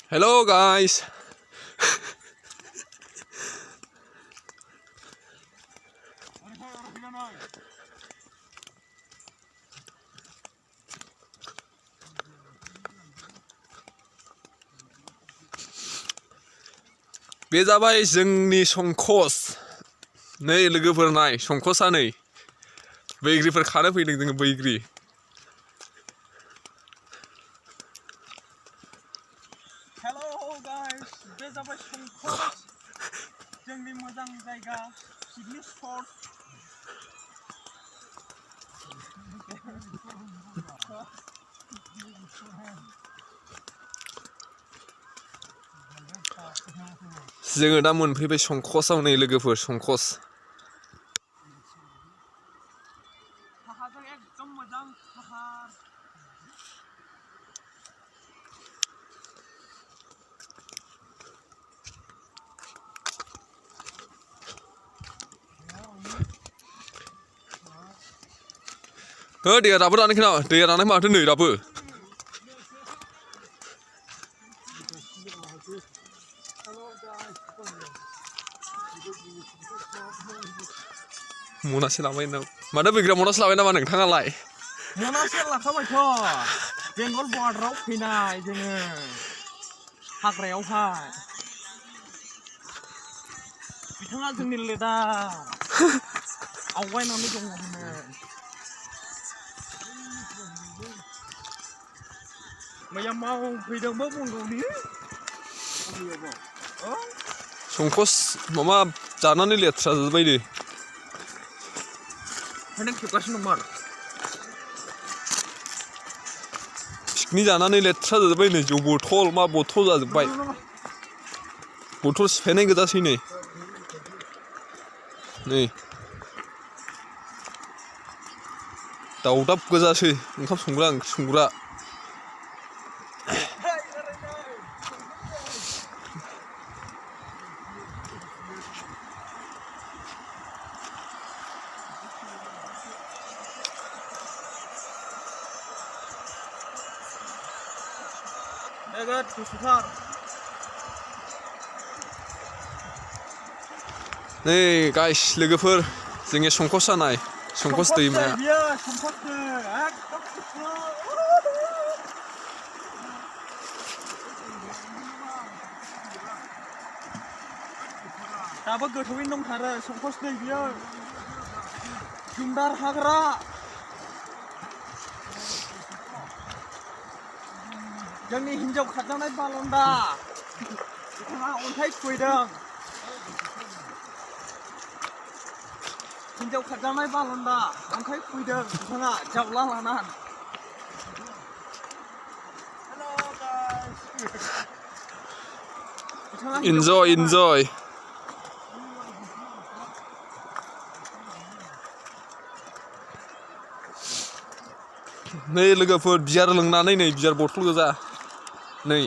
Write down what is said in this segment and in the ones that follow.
Hello guys. बे जाबाय जोंनि संकस नै लोगोफोर नाय संकसआ नै बैग्रिफोर खानो फैदों जोङो बैग्रि हेलो गाइस बे जाबाय संकस जोंनि मोजां जायगा पिकनिक स्पट जोङो दा मोनफैबाय संकसआव नै लोगोफोर संकस साहाजों एकदम मोजां पाहार दैया दाबो रानाखै नामा दैया रानाखै माथो नै दाबो मनासे लाबाय ना माथो बैग्रिया मनासे लाबाय नामा नोंथाङालाय मनासे लाखाबायथ' बेंगल बर्डाराव फैनाय जोङो हाग्रायावहाय बिथाङा जोंनि लिडार आवगायनानै दङमोन मैया मावफैदोंबो बन्द'नि संकस माबा जानानै लेथ्रा जाजोब्बाय नै नों खेबगासिनो दंमोन पिकनिक जानानै लेथ्रा जाजोब्बाय नै जौ बथल मा बथल जाजोब्बाय बथल सिफायनाय गोजासै नै दावदाब गोजासै ओंखाम संग्रा ओंख्रि संग्रा नोगोद गुसुथार नै गाइस लोगोफोर जोंनि संकस जानाय संकस दैमाया बियो संकस दै एकदम गुसु दाबो गोथौयैनो दंथारो संकस दै बियो जुमदार हाग्रा जोंनि हिन्जाव खारजानाय बालन्दा बिथाङा अन्थाइ खुबैदों हिन्जाव खारजानाय बालन्दा अन्थाइ खुबैदों बिथाङा जावला लानानै इन्जय इन्जय नै लोगोफोर बियार लोंनानै नै बियार बथल गोजा नै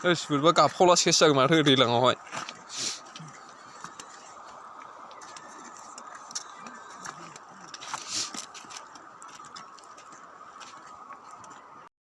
बोरैबा गाबखावला सेस जागोन माथो दैज्लाङावहाय